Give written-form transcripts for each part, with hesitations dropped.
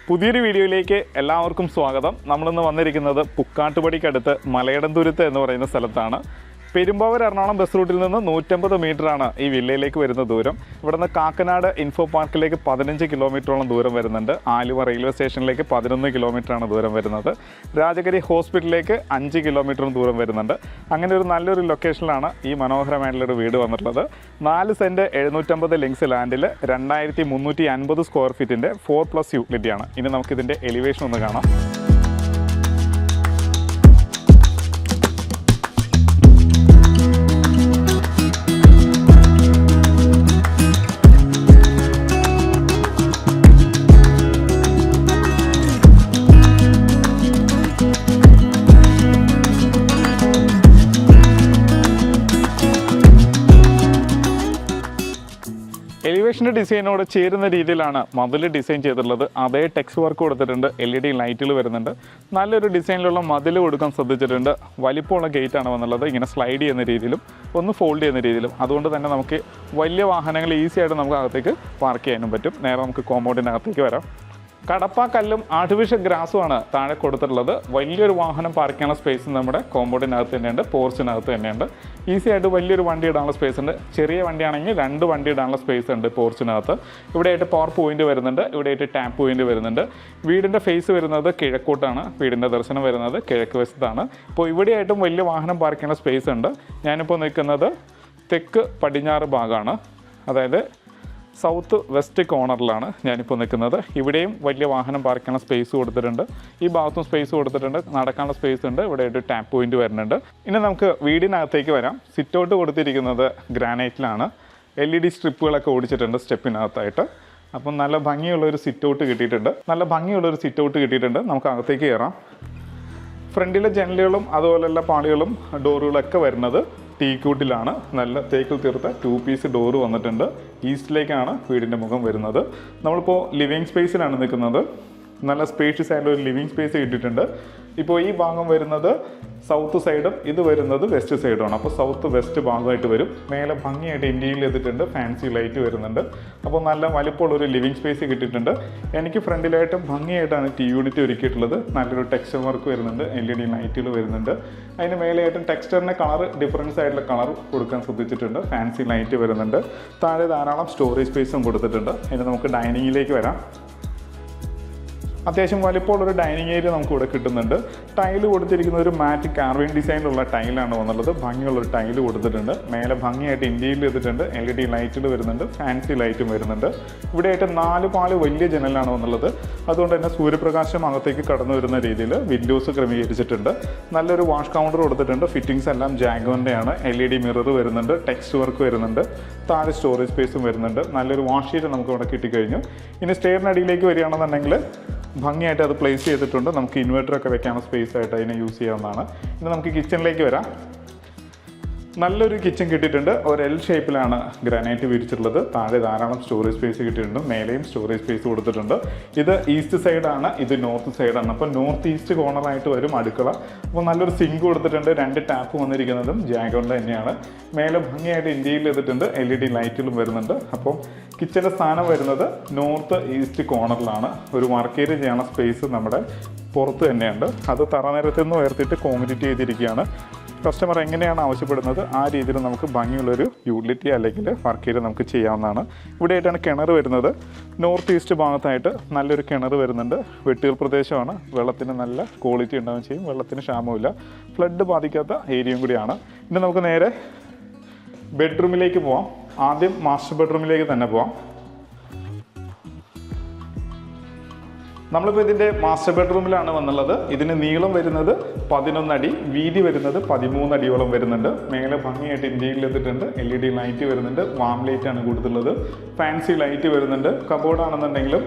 പുതിയൊരു വീഡിയോയിലേക്ക് എല്ലാവർക്കും സ്വാഗതം. നമ്മളിന്ന് വന്നിരിക്കുന്നത് പുക്കാട്ടുപടിക്കടുത്ത് മലയടന്തുരുത്ത് എന്ന് പറയുന്ന സ്ഥലത്താണ്. പെരുമ്പാവൂർ എറണാകുളം ബസ് റൂട്ടിൽ നിന്ന് 150 മീറ്ററാണ് ഈ വില്ലയിലേക്ക് വരുന്ന ദൂരം. ഇവിടെ നിന്ന് കാക്കനാട് ഇൻഫോ പാർക്കിലേക്ക് 15 കിലോമീറ്ററോളം ദൂരം വരുന്നുണ്ട്. ആലുവ റെയിൽവേ സ്റ്റേഷനിലേക്ക് 11 കിലോമീറ്ററാണ് ദൂരം വരുന്നത്. രാജഗിരി ഹോസ്പിറ്റലിലേക്ക് 5 കിലോമീറ്ററും ദൂരം വരുന്നുണ്ട്. അങ്ങനെ ഒരു നല്ലൊരു ലൊക്കേഷനിലാണ് ഈ മനോഹരമായിട്ടുള്ളൊരു വീട് വന്നിട്ടുള്ളത്. 4 സെൻറ്റ് 750 ലിങ്സ് ലാൻഡിൽ 2350 സ്ക്വയർ ഫീറ്റിൻ്റെ 4+ യൂട്ടിലിറ്റിയാണ്. ഇനി നമുക്കിതിൻ്റെ എലിവേഷൻ ഒന്ന് കാണാം. എലിവേഷൻ്റെ ഡിസൈനോട് ചേരുന്ന രീതിയിലാണ് മതിൽ ഡിസൈൻ ചെയ്തിട്ടുള്ളത്. അതേ ടെക്സ്റ്റ് വർക്ക് കൊടുത്തിട്ടുണ്ട്. LED ലൈറ്റുകൾ വരുന്നുണ്ട്. നല്ലൊരു ഡിസൈനിലുള്ള മതിൽ കൊടുക്കാൻ ശ്രദ്ധിച്ചിട്ടുണ്ട്. വലിപ്പമുള്ള ഗേറ്റാണ് വന്നുള്ളത്. ഇങ്ങനെ സ്ലൈഡ് ചെയ്യുന്ന രീതിയിലും ഒന്ന് ഫോൾഡ് ചെയ്യുന്ന രീതിയിലും. അതുകൊണ്ട് തന്നെ നമുക്ക് വലിയ വാഹനങ്ങൾ ഈസി ആയിട്ട് നമുക്ക് അകത്തേക്ക് പാർക്ക് ചെയ്യാനും പറ്റും. നേരെ നമുക്ക് കോമ്പൗണ്ടിനകത്തേക്ക് വരാം. കടപ്പ കല്ലും ആർട്ടിഫിഷ്യൽ ഗ്രാസുമാണ് താഴെ കൊടുത്തിട്ടുള്ളത്. വലിയൊരു വാഹനം പാർക്ക് ചെയ്യാനുള്ള സ്പേസ് നമ്മുടെ കോമ്പൗണ്ടിനകത്ത് തന്നെയുണ്ട്, പോർച്ചിനകത്ത് തന്നെയുണ്ട്. ഈസി ആയിട്ട് വലിയൊരു വണ്ടി ഇടാനുള്ള സ്പേസ് ഉണ്ട്. ചെറിയ വണ്ടിയാണെങ്കിൽ 2 വണ്ടി ഇടാനുള്ള സ്പേസ് ഉണ്ട് പോർച്ചിനകത്ത്. ഇവിടെയായിട്ട് പവർ പോയിന്റ് വരുന്നുണ്ട്, ഇവിടെയായിട്ട് ടാപ്പ് പോയിന്റ് വരുന്നുണ്ട്. വീടിൻ്റെ ഫേസ് വരുന്നത് കിഴക്കോട്ടാണ്, വീടിൻ്റെ ദർശനം വരുന്നത് കിഴക്ക് വശത്താണ്. ഇപ്പോൾ ഇവിടെയായിട്ടും വലിയ വാഹനം പാർക്ക് ചെയ്യാനുള്ള സ്പേസ് ഉണ്ട്. ഞാനിപ്പോൾ നിൽക്കുന്നത് തെക്ക് പടിഞ്ഞാറ് ഭാഗമാണ്, അതായത് സൗത്ത് വെസ്റ്റ് കോർണറിലാണ് ഞാനിപ്പോൾ നിൽക്കുന്നത്. ഇവിടെയും വലിയ വാഹനം പാർക്ക് ചെയ്യാനുള്ള സ്പേസ് കൊടുത്തിട്ടുണ്ട്. ഈ ഭാഗത്തും സ്പേസ് കൊടുത്തിട്ടുണ്ട്, നടക്കാനുള്ള സ്പേസ് ഉണ്ട്. ഇവിടെയായിട്ട് ടാപ്പ് പോയിന്റ് വരുന്നുണ്ട്. ഇനി നമുക്ക് വീടിനകത്തേക്ക് വരാം. സിറ്റ് ഔട്ട് കൊടുത്തിരിക്കുന്നത് ഗ്രാനൈറ്റിലാണ്. LED സ്ട്രിപ്പുകളൊക്കെ ഓടിച്ചിട്ടുണ്ട് സ്റ്റെപ്പിനകത്തായിട്ട്. അപ്പം നല്ല ഭംഗിയുള്ളൊരു സിറ്റ് ഔട്ട് കിട്ടിയിട്ടുണ്ട്. നമുക്ക് അകത്തേക്ക് കയറാം. ഫ്രണ്ടിലെ ജനലുകളും അതുപോലെയുള്ള പാളികളും ഡോറുകളൊക്കെ വരുന്നത് ടീക്കൂട്ടിലാണ്. നല്ല തേക്കിൽ തീർത്ത 2 പീസ് ഡോറ് വന്നിട്ടുണ്ട്. ഈസ്റ്റിലേക്കാണ് വീടിൻ്റെ മുഖം വരുന്നത്. നമ്മളിപ്പോൾ ലിവിങ് സ്പേസിലാണ് നിൽക്കുന്നത്. നല്ല സ്പേഷ്യസ് ആയിട്ടുള്ള ഒരു ലിവിങ് സ്പേസ് കിട്ടിയിട്ടുണ്ട്. ഇപ്പോൾ ഈ ഭാഗം വരുന്നത് സൗത്ത് സൈഡും ഇത് വരുന്നത് വെസ്റ്റ് സൈഡുമാണ്. അപ്പോൾ സൗത്ത് വെസ്റ്റ് ഭാഗമായിട്ട് വരും. മേലെ ഭംഗിയായിട്ട് ഇൻറ്റീരിയൽ ചെയ്തിട്ടുണ്ട്, ഫാൻസി ലൈറ്റ് വരുന്നുണ്ട്. അപ്പോൾ നല്ല വലിപ്പമുള്ളൊരു ലിവിങ് സ്പേസ് കിട്ടിയിട്ടുണ്ട്. എനിക്ക് ഫ്രണ്ടിലായിട്ടും ഭംഗിയായിട്ടാണ് യൂണിറ്റ് ഒരുക്കിയിട്ടുള്ളത്. നല്ലൊരു ടെക്സ്ചർ വർക്ക് വരുന്നുണ്ട്, LED ലൈറ്റുകൾ വരുന്നുണ്ട്. അതിന് മേലെയായിട്ടും ടെക്സ്ചറിൻ്റെ കളർ ഡിഫറൻസ് ആയിട്ടുള്ള കളർ കൊടുക്കാൻ ശ്രദ്ധിച്ചിട്ടുണ്ട്. ഫാൻസി ലൈറ്റ് വരുന്നുണ്ട്. താഴെ ധാരാളം സ്റ്റോറേജ് സ്പേസും കൊടുത്തിട്ടുണ്ട്. ഇനി നമുക്ക് ഡൈനിങ്ങിലേക്ക് വരാം. അത്യാവശ്യം വലിപ്പമുള്ളൊരു ഡൈനിങ് ഏരിയ നമുക്ക് ഇവിടെ കിട്ടുന്നുണ്ട്. ടൈല് കൊടുത്തിരിക്കുന്ന ഒരു മാറ്റ് കാർവിൻ ഡിസൈനിലുള്ള ടൈലാണ് വന്നുള്ളത്. ഭംഗിയുള്ളൊരു ടൈല് കൊടുത്തിട്ടുണ്ട്. മേലെ ഭംഗിയായിട്ട് ഇൻറ്റീരിയൽ ചെയ്തിട്ടുണ്ട്. LED ലൈറ്റുകൾ വരുന്നുണ്ട്, ഫാൻസി ലൈറ്റും വരുന്നുണ്ട്. ഇവിടെയായിട്ട് 4 പാളി വലിയ ജനലാണ് വന്നുള്ളത്. അതുകൊണ്ട് തന്നെ സൂര്യപ്രകാശം അകത്തേക്ക് കടന്നു വരുന്ന രീതിയിൽ വിൻഡോസ് ക്രമീകരിച്ചിട്ടുണ്ട്. നല്ലൊരു വാഷ് കൗണ്ടർ കൊടുത്തിട്ടുണ്ട്. ഫിറ്റിംഗ്സ് എല്ലാം ജാഗോൻ്റെയാണ്. LED മിറർ വരുന്നുണ്ട്, ടെക്സ്റ്റ് വർക്ക് വരുന്നുണ്ട്. താഴെ സ്റ്റോറേജ് സ്പേസും വരുന്നുണ്ട്. നല്ലൊരു വാഷ് ഷീറ്റ് നമുക്ക് ഇവിടെ കിട്ടിക്കഴിഞ്ഞു. ഇനി സ്റ്റെയറിനടിയിലേക്ക് വരികയാണെന്നുണ്ടെങ്കിൽ ഭംഗിയായിട്ട് അത് പ്ലേസ് ചെയ്തിട്ടുണ്ട്. നമുക്ക് ഇൻവെർട്ടറൊക്കെ വെക്കാനുള്ള സ്പേസ് ആയിട്ട് അതിനെ യൂസ് ചെയ്യാവുന്നതാണ്. ഇനി നമുക്ക് കിച്ചണിലേക്ക് വരാം. നല്ലൊരു കിച്ചൺ കിട്ടിയിട്ടുണ്ട്. ഒരു L ഷേപ്പിലാണ് ഗ്രാനൈറ്റ് വിരിച്ചിട്ടുള്ളത്. താഴെ ധാരാളം സ്റ്റോറേജ് സ്പേസ് കിട്ടിയിട്ടുണ്ട്. മേലെയും സ്റ്റോറേജ് സ്പേസ് കൊടുത്തിട്ടുണ്ട്. ഇത് ഈസ്റ്റ് സൈഡാണ്, ഇത് നോർത്ത് സൈഡാണ്. അപ്പോൾ നോർത്ത് ഈസ്റ്റ് കോർണറായിട്ട് വരും അടുക്കള. അപ്പോൾ നല്ലൊരു സിങ്ക് കൊടുത്തിട്ടുണ്ട്. 2 ടാപ്പ് വന്നിരിക്കുന്നതും ജാഗോണിൻ്റെ തന്നെയാണ്. മേലെ ഭംഗിയായിട്ട് ഇൻറ്റീരിയൽ ചെയ്തിട്ടുണ്ട്. LED ലൈറ്റുകളും വരുന്നുണ്ട്. അപ്പോൾ കിച്ചൻ്റെ സ്ഥാനം വരുന്നത് നോർത്ത് ഈസ്റ്റ് കോർണറിലാണ്. ഒരു വർക്ക് ഏരിയ ചെയ്യാനുള്ള സ്പേസ് നമ്മുടെ പുറത്ത് തന്നെയുണ്ട്. അത് തറനിരത്തിൽ നിന്ന് ഉയർത്തിയിട്ട് കോൺക്രീറ്റ് ചെയ്തിരിക്കുകയാണ്. കസ്റ്റമർ എങ്ങനെയാണ് ആവശ്യപ്പെടുന്നത് ആ രീതിയിൽ നമുക്ക് ഭംഗിയുള്ളൊരു യൂട്ടിലിറ്റി അല്ലെങ്കിൽ വർക്ക് ഏരിയ നമുക്ക് ചെയ്യാവുന്നതാണ്. ഇവിടെയായിട്ടാണ് കിണർ വരുന്നത്. നോർത്ത് ഈസ്റ്റ് ഭാഗത്തായിട്ട് നല്ലൊരു കിണർ വരുന്നുണ്ട്. വെട്ടുകൾ പ്രദേശമാണ്. വെള്ളത്തിന് നല്ല ക്വാളിറ്റി ഉണ്ടാവുകയും ചെയ്യും. വെള്ളത്തിന് ക്ഷാമമില്ല. ഫ്ലഡ് ബാധിക്കാത്ത ഏരിയയും കൂടിയാണ്. ഇനി നമുക്ക് നേരെ ബെഡ്റൂമിലേക്ക് പോവാം. ആദ്യം മാസ്റ്റർ ബെഡ്റൂമിലേക്ക് തന്നെ പോവാം. നമ്മളിപ്പോൾ ഇതിൻ്റെ മാസ്റ്റർ ബെഡ്റൂമിലാണ് വന്നുള്ളത്. ഇതിന് നീളം വരുന്നത് 11 അടി, വീതി വരുന്നത് 13 അടിയോളം വരുന്നുണ്ട്. മേലെ ഭംഗിയായിട്ട് ഇൻറ്റീരിയൽ ചെയ്തിട്ടുണ്ട്. LED ലൈറ്റ് വരുന്നുണ്ട്. വാം ലൈറ്റാണ് കൊടുത്തിട്ടുള്ളത്. ഫാൻസി ലൈറ്റ് വരുന്നുണ്ട്. കബോർഡാണെന്നുണ്ടെങ്കിലും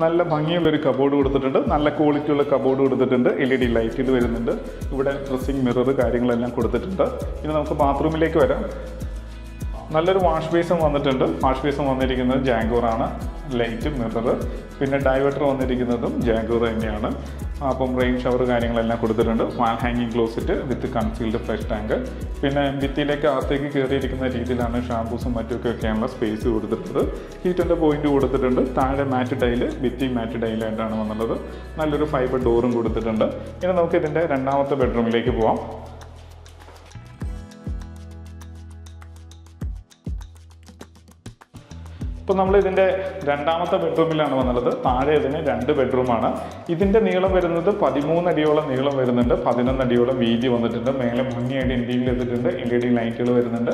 നല്ല ഭംഗിയുള്ളൊരു കബോർഡ് കൊടുത്തിട്ടുണ്ട്. നല്ല ക്വാളിറ്റിയുള്ള കബോർഡ് കൊടുത്തിട്ടുണ്ട്. LED ലൈറ്റ് വരുന്നുണ്ട്. ഇവിടെ ഡ്രസ്സിങ് മിറർ കാര്യങ്ങളെല്ലാം കൊടുത്തിട്ടുണ്ട്. ഇനി നമുക്ക് ബാത്റൂമിലേക്ക് വരാം. നല്ലൊരു വാഷ് ബേസും വന്നിട്ടുണ്ട്. വാഷ് ബേസും വന്നിരിക്കുന്നത് ജാഗോറാണ്. ലൈറ്റ്, മിറർ, പിന്നെ ഡൈവേർട്ടർ വന്നിരിക്കുന്നതും ജാഗോർ തന്നെയാണ്. അപ്പം റെയിൻ ഷവർ കാര്യങ്ങളെല്ലാം കൊടുത്തിട്ടുണ്ട്. വാൾ ഹാങ്ങിങ് ക്ലോസറ്റ് വിത്ത് കൺസീൽഡ് ഫ്ലഷ് ടാങ്ക്. പിന്നെ ഭിത്തിയിലേക്ക് അകത്തേക്ക് കയറിയിരിക്കുന്ന രീതിയിലാണ് ഷാമ്പൂസും മറ്റുമൊക്കെ വെക്കാനുള്ള സ്പേസ് കൊടുത്തിട്ടുള്ളത്. ഹീറ്റിൻ്റെ പോയിന്റ് കൊടുത്തിട്ടുണ്ട്. താഴെ മാറ്റ് ടൈല്, ഭിത്തി മാറ്റ് ടൈലായിട്ടാണ് വന്നുള്ളത്. നല്ലൊരു ഫൈബർ ഡോറും കൊടുത്തിട്ടുണ്ട്. ഇനി നമുക്ക് ഇതിൻ്റെ രണ്ടാമത്തെ ബെഡ്റൂമിലേക്ക് പോവാം. ഇപ്പോൾ നമ്മൾ ഇതിൻ്റെ രണ്ടാമത്തെ ബെഡ്റൂമിലാണ് വന്നുള്ളത്. താഴെ ഇതിന് 2 ബെഡ്റൂമാണ്. ഇതിൻ്റെ നീളം വരുന്നത് 13 അടിയോളം നീളം വരുന്നുണ്ട്. 11 അടിയോളം വീതി വന്നിട്ടുണ്ട്. മേലെ ഭംഗിയായിട്ട് ഇന്റീരിയർ ചെയ്തിട്ടുണ്ട്. LED ലൈറ്റുകൾ വരുന്നുണ്ട്.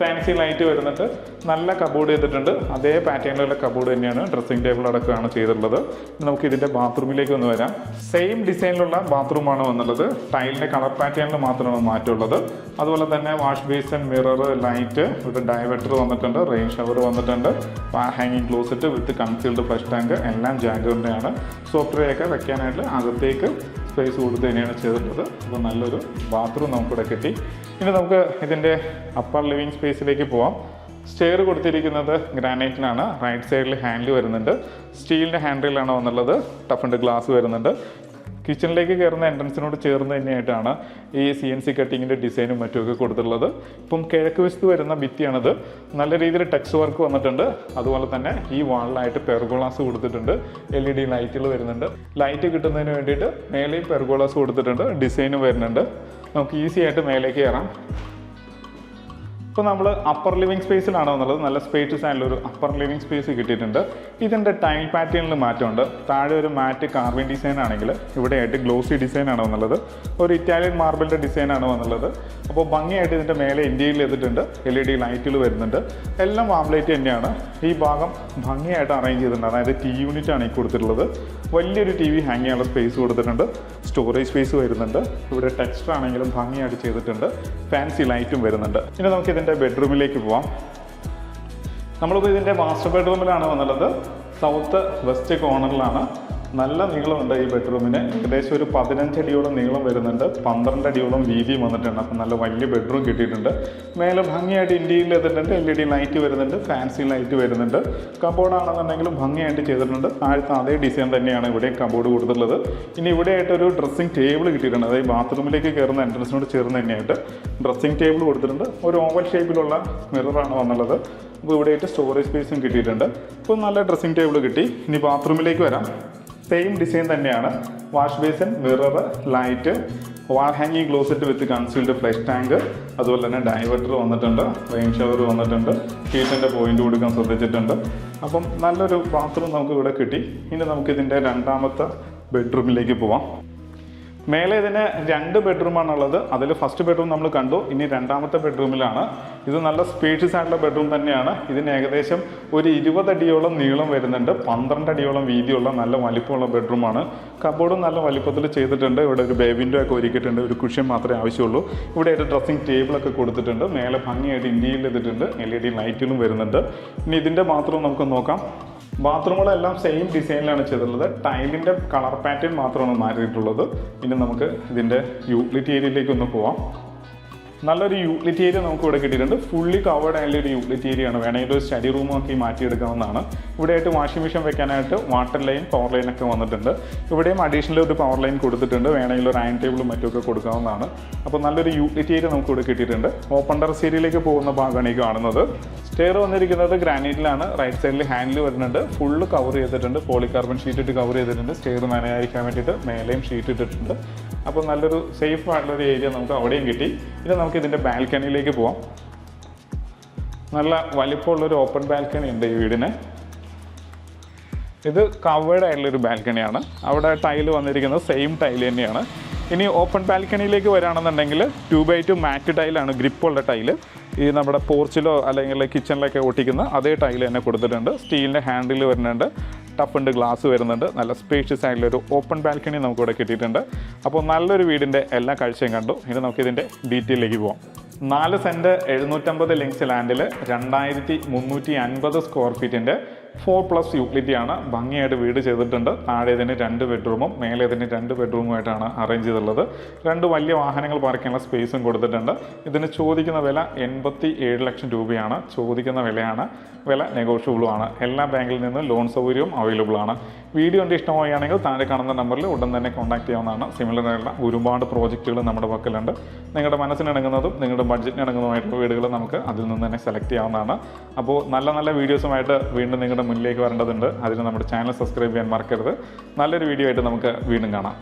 ഫാൻസി ലൈറ്റ് വരുന്നുണ്ട്. നല്ല കബോർഡ് ചെയ്തിട്ടുണ്ട്. അതേ പാറ്റേണിലുള്ള കബോർഡ് തന്നെയാണ്. ഡ്രസ്സിംഗ് ടേബിൾ അടക്കമാണ് ചെയ്തിട്ടുള്ളത്. നമുക്ക് ഇതിൻ്റെ ബാത്റൂമിലേക്ക് ഒന്ന് വരാം. സെയിം ഡിസൈനിലുള്ള ബാത്റൂമാണ് വന്നുള്ളത്. ടൈലിൻ്റെ കളർ പാറ്റേണിൽ മാത്രമാണ് മാറ്റമുള്ളത്. അതുപോലെ തന്നെ വാഷ് ബേസിൻ, മിറർ, ലൈറ്റ്, ഇവിടെ ഡൈവേർട്ടർ വന്നിട്ടുണ്ട്. റെയിൻ ഷവർ വന്നിട്ടുണ്ട്. ഹാങ്ങിങ് ക്ലോസറ്റ് വിത്ത് കൺസീൽഡ് ഫ്ലഷ് ടാങ്ക് എല്ലാം ജാഗറിൻ്റെയാണ്. സോഫ്റ്റ്വെയറൊക്കെ വെക്കാനായിട്ട് അകത്തേക്ക് സ്പേസ് കൊടുത്ത് തന്നെയാണ് ചെയ്തിട്ടുള്ളത്. അപ്പോൾ നല്ലൊരു ബാത്റൂം നമുക്കിവിടെ കിട്ടി. ഇനി നമുക്ക് ഇതിൻ്റെ അപ്പർ ലിവിങ് സ്പേസിലേക്ക് പോവാം. സ്റ്റെയർ കൊടുത്തിരിക്കുന്നത് ഗ്രാനൈറ്റിലാണ്. റൈറ്റ് സൈഡിൽ ഹാൻഡിൽ വരുന്നുണ്ട്. സ്റ്റീലിൻ്റെ ഹാൻഡിലാണ് വന്നുള്ളത്. ടഫൻഡ് ഗ്ലാസ് വരുന്നുണ്ട്. കിച്ചണിലേക്ക് കയറുന്ന എൻട്രൻസിനോട് ചേർന്ന് തന്നെയായിട്ടാണ് ഈ CNC കട്ടിങ്ങിൻ്റെ ഡിസൈനും മറ്റുമൊക്കെ കൊടുത്തിട്ടുള്ളത്. ഇപ്പം കിഴക്ക് വശത്ത് വരുന്ന ഭിത്തിയാണിത്. നല്ല രീതിയിൽ ടച്ച് വർക്ക് വന്നിട്ടുണ്ട്. അതുപോലെ തന്നെ ഈ വാളിലായിട്ട് പെർഗോളാസ് കൊടുത്തിട്ടുണ്ട്. LED ലൈറ്റുകൾ വരുന്നുണ്ട്. ലൈറ്റ് കിട്ടുന്നതിന് വേണ്ടിയിട്ട് മേലെയും പെർഗോളാസ് കൊടുത്തിട്ടുണ്ട്. ഡിസൈനും വരുന്നുണ്ട്. നമുക്ക് ഈസി ആയിട്ട് മേലേക്ക് കയറാം. ഇപ്പോൾ നമ്മൾ അപ്പർ ലിവിങ് സ്പേസിലാണ് വന്നുള്ളത്. നല്ല സ്പേഷ്യസ് ആയിട്ടുള്ളൊരു അപ്പർ ലിവിങ് സ്പേസ് കിട്ടിയിട്ടുണ്ട്. ഇതിൻ്റെ ടൈൽ പാറ്റേണിൽ മാറ്റമുണ്ട്. താഴെ ഒരു മാറ്റ് കാർവിൻ ഡിസൈൻ ആണെങ്കിൽ ഇവിടെയായിട്ട് ഗ്ലോസി ഡിസൈനാണ് വന്നുള്ളത്. ഒരു ഇറ്റാലിയൻ മാർബിളിൻ്റെ ഡിസൈനാണ് വന്നുള്ളത്. അപ്പോൾ ഭംഗിയായിട്ട് ഇതിൻ്റെ മേലെ ഇന്റീരിയർ ചെയ്തിട്ടുണ്ട്. LED ലൈറ്റുകൾ വരുന്നുണ്ട്. എല്ലാം വാം ലൈറ്റ് തന്നെയാണ്. ഈ ഭാഗം ഭംഗിയായിട്ട് അറേഞ്ച് ചെയ്തിട്ടുണ്ട്. അതായത് TV യൂണിറ്റാണ് ഈ കൊടുത്തിട്ടുള്ളത്. വലിയൊരു TV ഹാങ് ചെയ്യാനുള്ള സ്പേസ് കൊടുത്തിട്ടുണ്ട്. സ്റ്റോറേജ് സ്പേസ് വരുന്നുണ്ട്. ഇവിടെ ടെക്സ്ചർ ആണെങ്കിലും ഭംഗിയായിട്ട് ചെയ്തിട്ടുണ്ട്. ഫാൻസി ലൈറ്റും വരുന്നുണ്ട്. ഇനി നമുക്ക് ഇതിൻ്റെ ബെഡ്റൂമിലേക്ക് പോവാം. നമ്മളിപ്പോൾ ഇതിൻ്റെ മാസ്റ്റർ ബെഡ്റൂമിലാണ് വന്നുള്ളത്. സൗത്ത് വെസ്റ്റ് കോർണറിലാണ്. നല്ല നീളമുണ്ട് ഈ ബെഡ്റൂമിന്. ഏകദേശം ഒരു 15 അടിയോളം നീളം വരുന്നുണ്ട്. 12 അടിയോളം വീതിയും വന്നിട്ടുണ്ട്. അപ്പം നല്ല വലിയ ബെഡ്റൂം കിട്ടിയിട്ടുണ്ട്. മേലെ ഭംഗിയായിട്ട് ഇന്റീരിയർ ചെയ്തിട്ടുണ്ട്. LED ലൈറ്റ് വരുന്നുണ്ട്. ഫാൻസി ലൈറ്റ് വരുന്നുണ്ട്. കബോർഡ് ആണെന്നുണ്ടെങ്കിലും ഭംഗിയായിട്ട് ചെയ്തിട്ടുണ്ട്. താഴത്തെ അതേ ഡിസൈൻ തന്നെയാണ് ഇവിടെ കബോർഡ് കൊടുത്തിട്ടുള്ളത്. ഇനി ഇവിടെയായിട്ട് ഒരു ഡ്രസ്സിംഗ് ടേബിൾ കിട്ടിയിട്ടുണ്ട്. അതായത് ബാത്റൂമിലേക്ക് കയറുന്ന എൻട്രൻസിനോട് ചേർന്ന് തന്നെയായിട്ട് ഡ്രസ്സിംഗ് ടേബിൾ കൊടുത്തിട്ടുണ്ട്. ഒരു ഓവൽ ഷേപ്പിലുള്ള മിററാണ് വന്നുള്ളത്. അപ്പോൾ ഇവിടെയായിട്ട് സ്റ്റോറേജ് സ്പേസും കിട്ടിയിട്ടുണ്ട്. ഇപ്പോൾ നല്ല ഡ്രസ്സിംഗ് ടേബിൾ കിട്ടി. ഇനി ബാത്റൂമിലേക്ക് വരാം. സെയിം ഡിസൈൻ തന്നെയാണ്. വാഷ് ബേസിൻ, മിറർ, ലൈറ്റ്, വാൾ ഹാങ്ങിങ് ക്ലോസറ്റ് വിത്ത് കൺസീൽഡ് ഫ്ലഷ് ടാങ്ക്, അതുപോലെ തന്നെ ഡൈവേർട്ടർ വന്നിട്ടുണ്ട്. റെയിൻ ഷവർ വന്നിട്ടുണ്ട്. ഹീറ്റിൻ്റെ പോയിന്റ് കൊടുക്കാൻ ശ്രദ്ധിച്ചിട്ടുണ്ട്. അപ്പം നല്ലൊരു ബാത്റൂം നമുക്ക് ഇവിടെ കിട്ടി. ഇനി നമുക്കിതിൻ്റെ രണ്ടാമത്തെ ബെഡ്റൂമിലേക്ക് പോവാം. മേലെ ഇതിന് 2 ബെഡ്റൂമാണുള്ളത്. അതിൽ ഫസ്റ്റ് ബെഡ്റൂം നമ്മൾ കണ്ടു. ഇനി രണ്ടാമത്തെ ബെഡ്റൂമിലാണ്. ഇത് നല്ല സ്പേഷ്യസ് ആയിട്ടുള്ള ബെഡ്റൂം തന്നെയാണ്. ഇതിന് ഏകദേശം ഒരു 20 അടിയോളം നീളം വരുന്നുണ്ട്. 12 അടിയോളം വീതിയുള്ള നല്ല വലിപ്പമുള്ള ബെഡ്റൂമാണ്. കബോർഡും നല്ല വലിപ്പത്തിൽ ചെയ്തിട്ടുണ്ട്. ഇവിടെ ഒരു ബേ വിൻഡോ ഒക്കെ ഒരുക്കിയിട്ടുണ്ട്. ഒരു കുഷ്യൻ മാത്രമേ ആവശ്യമുള്ളൂ. ഇവിടെ ഒരു ഡ്രസ്സിംഗ് ടേബിളൊക്കെ കൊടുത്തിട്ടുണ്ട്. മേലെ ഭംഗിയായിട്ട് ഇന്റീരിയർ ചെയ്തിട്ടുണ്ട്. LED ലൈറ്റുകളും വരുന്നുണ്ട്. ഇനി ഇതിൻ്റെ ബാത്റൂം നമുക്ക് നോക്കാം. ബാത്റൂമുകളെല്ലാം സെയിം ഡിസൈനിലാണ് ചെയ്തിട്ടുള്ളത്. ടൈലിൻ്റെ കളർ പാറ്റേൺ മാത്രമാണ് മാറിയിട്ടുള്ളത്. ഇനി നമുക്ക് ഇതിൻ്റെ യൂട്ടിലിറ്റി ഏരിയയിലേക്ക് ഒന്ന് പോവാം. നല്ലൊരു യൂട്ടിലിറ്റി ഏരിയ നമുക്ക് ഇവിടെ കിട്ടിയിട്ടുണ്ട്. ഫുള്ളി കവേർഡ് ആയിട്ടുള്ള ഒരു യൂട്ടിലിറ്റി ഏരിയ ആണ്. വേണമെങ്കിൽ ഒരു സ്റ്റഡി റൂമൊക്കെ മാറ്റിയെടുക്കാവുന്നതാണ്. ഇവിടെയായിട്ട് വാഷിംഗ് മെഷീൻ വെക്കാനായിട്ട് വാട്ടർ ലൈൻ, പവർ ലൈനൊക്കെ വന്നിട്ടുണ്ട്. ഇവിടെയും അഡീഷണൽ ഒരു പവർ ലൈൻ കൊടുത്തിട്ടുണ്ട്. വേണമെങ്കിൽ ഒരു അയൺ ടേബിളും മറ്റുമൊക്കെ കൊടുക്കാവുന്നതാണ്. അപ്പോൾ നല്ലൊരു യൂട്ടിലിറ്റി ഏരിയ നമുക്ക് ഇവിടെ കിട്ടിയിട്ടുണ്ട്. ഓപ്പൺ ടെറസ് ഏരിയയിലേക്ക് പോകുന്ന ഭാഗമാണ് ഈ കാണുന്നത്. സ്റ്റെയർ വന്നിരിക്കുന്നത് ഗ്രാനൈറ്റിലാണ്. റൈറ്റ് സൈഡിൽ ഹാൻഡിൽ വരുന്നുണ്ട്. ഫുള്ള് കവർ ചെയ്തിട്ടുണ്ട്. പോളികാർബൺ ഷീറ്റ് ഇട്ട് കവർ ചെയ്തിട്ടുണ്ട്. സ്റ്റെയർ നനയായിരിക്കാൻ വേണ്ടിയിട്ട് മേലെയും ഷീറ്റ് ഇട്ടിട്ടുണ്ട്. അപ്പോൾ നല്ലൊരു സേഫ് ആയിട്ടുള്ളൊരു ഏരിയ നമുക്ക് അവിടെയും കിട്ടി. ഇനി നമുക്ക് ഇതിൻ്റെ ബാൽക്കണിയിലേക്ക് പോവാം. നല്ല വലിപ്പമുള്ളൊരു ഓപ്പൺ ബാൽക്കണി ഉണ്ട് ഈ വീടിന്. ഇത് കവേർഡ് ആയിട്ടുള്ളൊരു ബാൽക്കണിയാണ്. അവിടെ ടൈല് വന്നിരിക്കുന്നത് സെയിം ടൈൽ തന്നെയാണ്. ഇനി ഓപ്പൺ ബാൽക്കണിയിലേക്ക് വരികയാണെന്നുണ്ടെങ്കിൽ 2x2 മാറ്റ് ടൈലാണ്. ഗ്രിപ്പുള്ള ടൈല്. ഈ നമ്മുടെ പോർച്ചിലോ അല്ലെങ്കിൽ കിച്ചണിലൊക്കെ ഒട്ടിക്കുന്ന അതേ ടൈൽ തന്നെ കൊടുത്തിട്ടുണ്ട്. സ്റ്റീലിൻ്റെ ഹാൻഡിൽ വരുന്നുണ്ട്. ടഫൻഡ് ഗ്ലാസ് വരുന്നുണ്ട്. നല്ല സ്പേഷ്യസ് ആയിട്ടുള്ളൊരു ഓപ്പൺ ബാൽക്കണി നമുക്കിവിടെ കിട്ടിയിട്ടുണ്ട്. അപ്പോൾ നല്ലൊരു വീടിൻ്റെ എല്ലാ കാഴ്ചയും കണ്ടു. ഇനി നമുക്കിതിൻ്റെ ഡീറ്റെയിലേക്ക് പോകാം. 4 സെൻറ്റ് 750 ലെങ്സ് ലാൻഡിൽ 2350 സ്ക്വയർ ഫീറ്റിൻ്റെ 4+ യൂട്ടിലിറ്റി ആണ്. ഭംഗിയായിട്ട് വീട് ചെയ്തിട്ടുണ്ട്. താഴെ ഇതിന് 2 ബെഡ്റൂമും മേലെ ഇതിന് 2 ബെഡ്റൂമുമായിട്ടാണ് അറേഞ്ച് ചെയ്തിട്ടുള്ളത്. 2 വലിയ വാഹനങ്ങൾ പാർക്ക് ചെയ്യാനുള്ള സ്പേസും കൊടുത്തിട്ടുണ്ട്. ഇതിന് ചോദിക്കുന്ന വില 87 ലക്ഷം രൂപയാണ് ചോദിക്കുന്ന വിലയാണ്. വില നെഗോഷ്യബിളുമാണ്. എല്ലാ ബാങ്കിൽ നിന്നും ലോൺ സൗകര്യവും അവൈലബിൾ ആണ്. വീഡിയോ എൻ്റെ ഇഷ്ടമാവുകയാണെങ്കിൽ താഴെ കാണുന്ന നമ്പറിൽ ഉടൻ തന്നെ കോൺടാക്ട് ചെയ്യാവുന്നതാണ്. സിമിലറായിട്ടുള്ള ഒരുപാട് പ്രോജക്റ്റുകൾ നമ്മുടെ പക്കലുണ്ട്. നിങ്ങളുടെ മനസ്സിനിണങ്ങുന്നതും നിങ്ങളുടെ ബഡ്ജറ്റിന് ഇണങ്ങുന്നതുമായിട്ടുള്ള വീടുകൾ നമുക്ക് അതിൽ നിന്ന് തന്നെ സെലക്ട് ചെയ്യാവുന്നതാണ്. അപ്പോൾ നല്ല നല്ല വീഡിയോസുമായിട്ട് വീണ്ടും നിങ്ങളുടെ മുന്നിലേക്ക് വരേണ്ടതുണ്ട്. അതിന് നമ്മുടെ ചാനൽ സബ്സ്ക്രൈബ് ചെയ്യാൻ മറക്കരുത്. നല്ലൊരു വീഡിയോ ആയിട്ട് നമുക്ക് വീണ്ടും കാണാം.